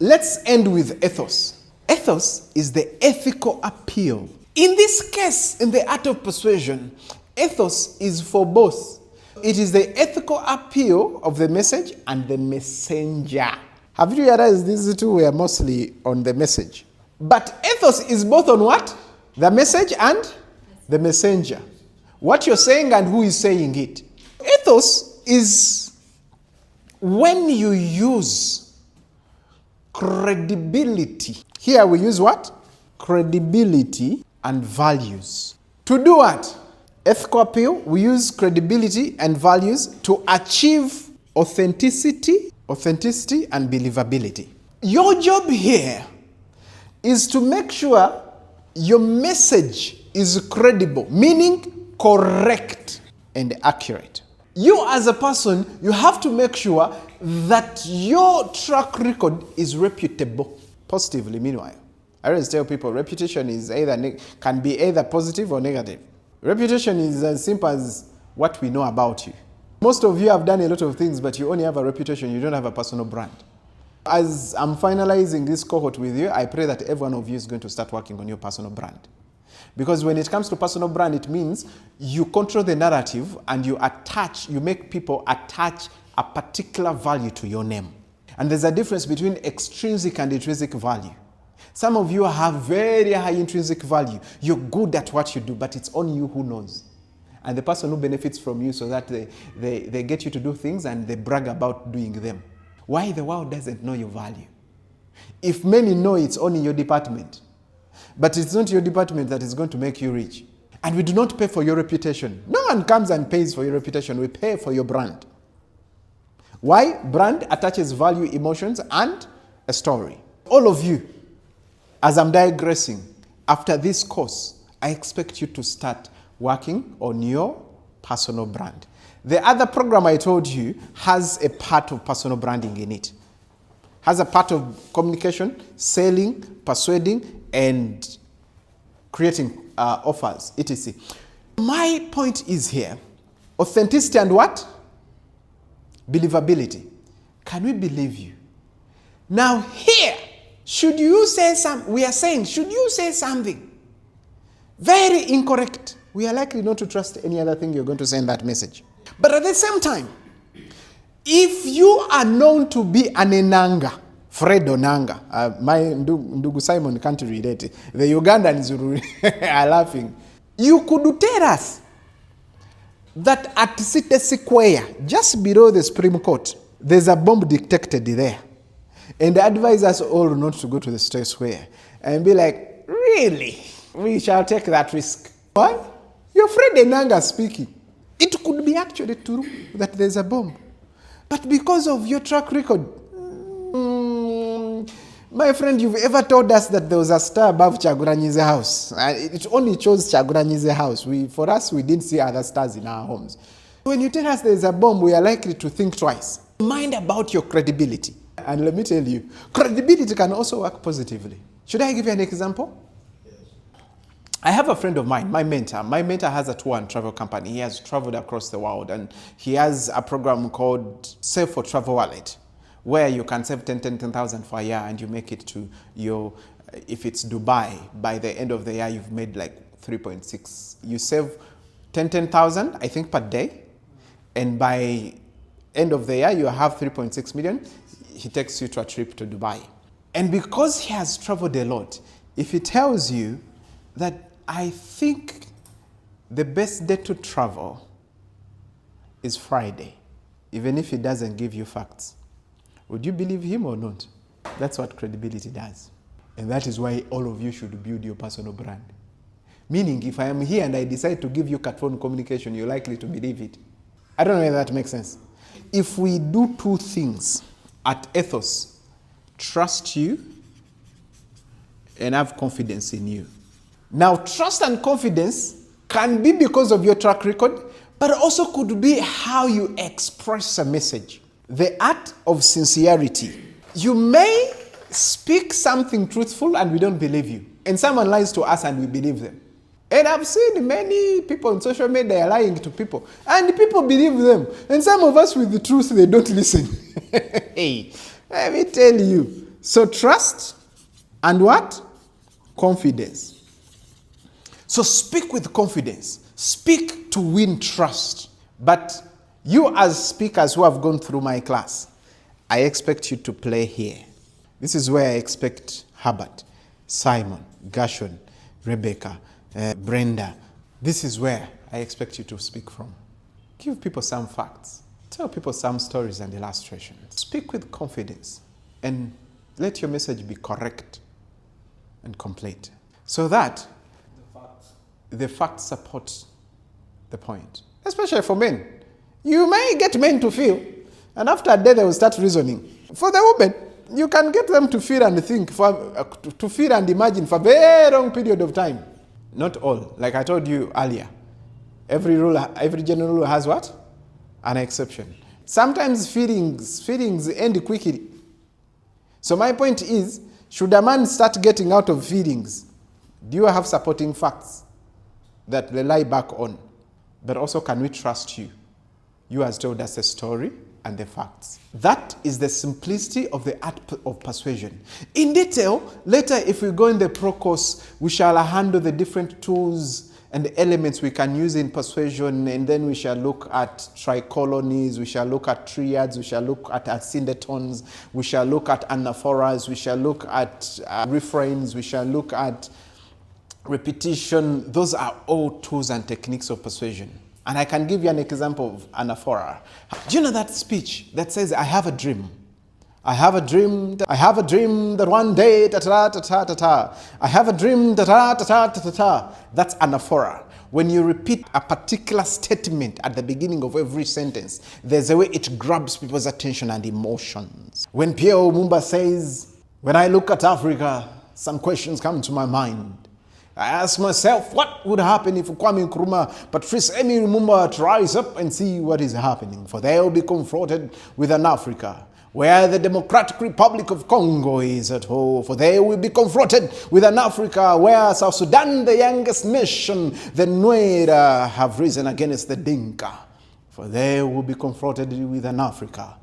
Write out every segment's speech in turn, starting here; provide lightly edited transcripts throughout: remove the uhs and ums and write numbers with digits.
Let's end with ethos. Ethos is the ethical appeal. In this case, in the art of persuasion, ethos is for both. It is the ethical appeal of the message and the messenger. Have you realized these two were mostly on the message? But ethos is both on what? The message and the messenger. What you're saying and who is saying it. Ethos is when you use credibility. Here we use what? Credibility and values. To do what? Ethical appeal, we use credibility and values to achieve authenticity and believability. Your job here is to make sure your message is credible, meaning correct and accurate. You as a person, you have to make sure that your track record is reputable. Positively, meanwhile. I always tell people reputation is can be either positive or negative. Reputation is as simple as what we know about you. Most of you have done a lot of things, but you only have a reputation, you don't have a personal brand. As I'm finalizing this cohort with you, I pray that every one of you is going to start working on your personal brand. Because when it comes to personal brand, it means you control the narrative and you make people attach a particular value to your name. And there's a difference between extrinsic and intrinsic value. Some of you have very high intrinsic value. You're good at what you do, but it's only you who knows. And the person who benefits from you so that they get you to do things and they brag about doing them. Why the world doesn't know your value? If many know it's only your department, but it's not your department that is going to make you rich. And we do not pay for your reputation. No one comes and pays for your reputation. We pay for your brand. Why? Brand attaches value, emotions, and a story. All of you, as I'm digressing, after this course, I expect you to start working on your personal brand. The other program I told you has a part of personal branding in it. Has a part of communication, selling, persuading, and creating offers, etc. My point is here, authenticity and what? Believability. Can we believe you? Now here, should you say should you say something very incorrect, we are likely not to trust any other thing you're going to say in that message. But at the same time, if you are known to be an enanga, Fred Onanga, my Ndugu Simon can't relate. The Ugandans are laughing. You could tell us that at City Square, just below the Supreme Court, there's a bomb detected there. And advise us all not to go to the City Square. And be like, really? We shall take that risk. Why? Your friend Enanga speaking. It could be actually true that there's a bomb. But because of your track record, my friend, you've ever told us that there was a star above Chaguranyi's house. It only chose Chaguranyi's house. For us, we didn't see other stars in our homes. When you tell us there's a bomb, we are likely to think twice. Mind about your credibility. And let me tell you, credibility can also work positively. Should I give you an example? Yes. I have a friend of mine, my mentor. My mentor has a tour and travel company. He has traveled across the world, and he has a program called Save for Travel Wallet, where you can save 10,000 for a year and you make it to your, if it's Dubai, by the end of the year, you've made like 3.6. You save 10,000, I think, per day. And by end of the year, you have 3.6 million. He takes you to a trip to Dubai. And because he has traveled a lot, if he tells you that I think the best day to travel is Friday, even if he doesn't give you facts, would you believe him or not? That's what credibility does. And that is why all of you should build your personal brand. Meaning, if I am here and I decide to give you cat phone communication, you're likely to believe it. I don't know if that makes sense. If we do two things at Ethos, trust you and have confidence in you. Now, trust and confidence can be because of your track record, but also could be how you express a message. The art of sincerity. You may speak something truthful and we don't believe you. And someone lies to us and we believe them. And I've seen many people on social media lying to people. And people believe them. And some of us with the truth, they don't listen. Hey, let me tell you. So trust and what? Confidence. So speak with confidence. Speak to win trust. But you as speakers who have gone through my class, I expect you to play here. This is where I expect Herbert, Simon, Gershon, Rebecca, Brenda. This is where I expect you to speak from. Give people some facts. Tell people some stories and illustrations. Speak with confidence and let your message be correct and complete so that the facts support the point. Especially for men. You may get men to feel, and after a day they will start reasoning. For the women, you can get them to feel and think, to feel and imagine for a very long period of time. Not all. Like I told you earlier, every general rule has what? An exception. Sometimes feelings end quickly. So my point is, should a man start getting out of feelings, do you have supporting facts that rely back on? But also, can we trust you? You has told us a story and the facts. That is the simplicity of the art of persuasion. In detail, later if we go in the pro course, we shall handle the different tools and the elements we can use in persuasion, and then we shall look at tricolonies, we shall look at triads, we shall look at ascendetons, we shall look at anaphoras, we shall look at refrains, we shall look at repetition. Those are all tools and techniques of persuasion. And I can give you an example of anaphora. Do you know that speech that says, I have a dream? I have a dream that one day, ta-ta-ta-ta-ta. I have a dream, ta-ta-ta-ta-ta-ta. That's anaphora. When you repeat a particular statement at the beginning of every sentence, there's a way it grabs people's attention and emotions. When Pierre Lumumba says, when I look at Africa, some questions come to my mind. I ask myself, what would happen if Kwame Nkrumah, Patrice Emery Lumumba to rise up and see what is happening? For they will be confronted with an Africa where the Democratic Republic of Congo is at home. For they will be confronted with an Africa where South Sudan, the youngest nation, the Nuera, have risen against the Dinka. For they will be confronted with an Africa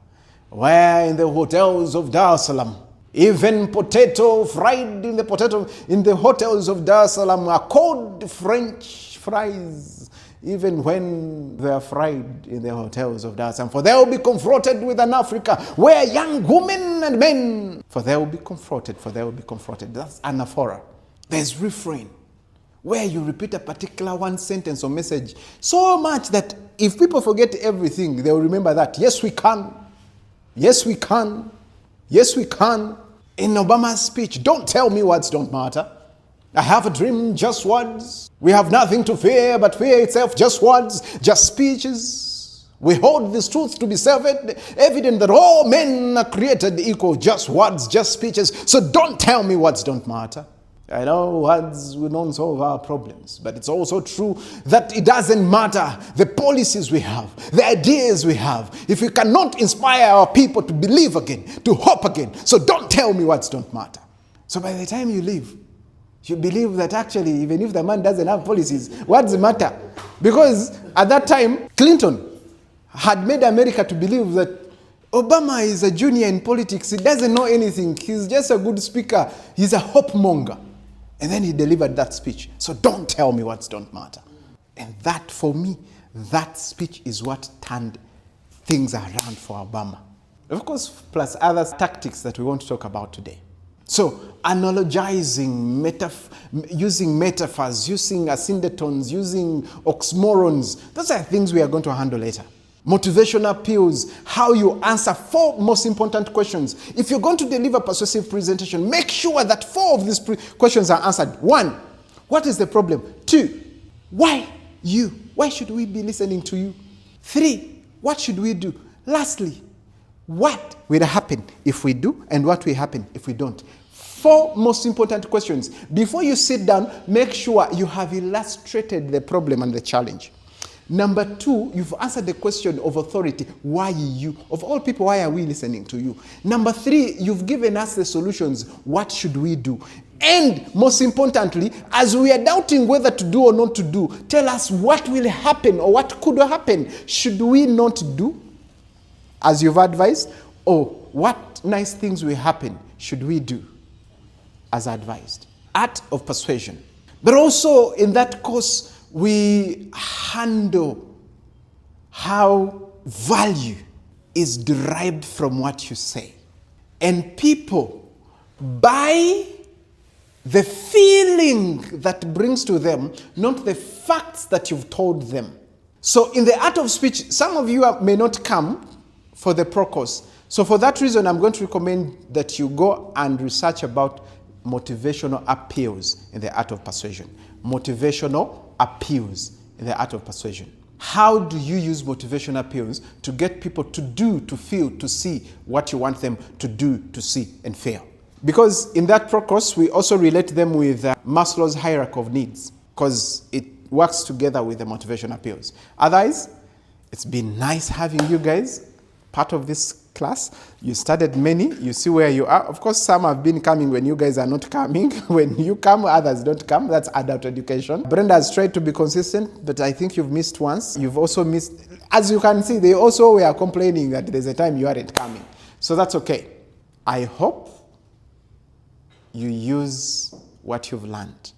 where in the hotels of Dar es Salaam, even potato fried in the hotels of Dar es Salaam are called French fries, even when they are fried in the hotels of Dar es Salaam. For they will be confronted with an Africa where young women and men, for they will be confronted. That's anaphora. There's refrain, where you repeat a particular one sentence or message so much that if people forget everything, they will remember that. Yes, we can. Yes, we can. Yes, we can. In Obama's speech, don't tell me words don't matter. I have a dream, just words. We have nothing to fear but fear itself, just words, just speeches. We hold this truth to be self-evident that all men are created equal, just words, just speeches. So don't tell me words don't matter. I know words will not solve our problems, but it's also true that it doesn't matter the policies we have, the ideas we have, if we cannot inspire our people to believe again, to hope again. So don't tell me words don't matter. So by the time you leave, you believe that actually, even if the man doesn't have policies, words matter. Because at that time, Clinton had made America to believe that Obama is a junior in politics. He doesn't know anything. He's just a good speaker. He's a hope monger. And then he delivered that speech. So don't tell me words don't matter. And that, for me, that speech is what turned things around for Obama. Of course, plus other tactics that we want to talk about today. So, analogizing, using metaphors, using ascendetons, using oxymorons, those are things we are going to handle later. Motivational appeals, how you answer 4 most important questions. If you're going to deliver a persuasive presentation, make sure that 4 of these questions are answered. 1, what is the problem? 2, why you? Why should we be listening to you? 3, what should we do? Lastly, what will happen if we do, and what will happen if we don't? 4 most important questions. Before you sit down, make sure you have illustrated the problem and the challenge. Number 2, you've answered the question of authority. Why you? Of all people, why are we listening to you? Number 3, you've given us the solutions. What should we do? And most importantly, as we are doubting whether to do or not to do, tell us what will happen or what could happen. Should we not do as you've advised? Or what nice things will happen should we do as advised. Art of persuasion. But also in that course, we handle how value is derived from what you say. And people, by the feeling that brings to them, not the facts that you've told them. So in the art of speech, some of you may not come for the pro course. So for that reason, I'm going to recommend that you go and research about motivational appeals in the art of persuasion. Motivational appeals in the art of persuasion. How do you use motivational appeals to get people to do, to feel, to see what you want them to do, to see, and feel? Because in that pro course, we also relate them with Maslow's hierarchy of needs, because it works together with the motivation appeals. Otherwise, it's been nice having you guys part of this class. You studied many, you see where you are. Of course, some have been coming when you guys are not coming. When you come, others don't come. That's adult education. Brenda has tried to be consistent, but I think you've missed once. You've also missed, as you can see, they also were complaining that there's a time you aren't coming. So that's okay. I hope you use what you've learned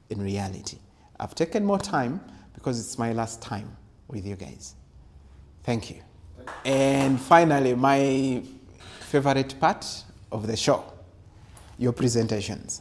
in reality. I've taken more time because it's my last time with you guys. Thank you. And finally, my favorite part of the show, your presentations.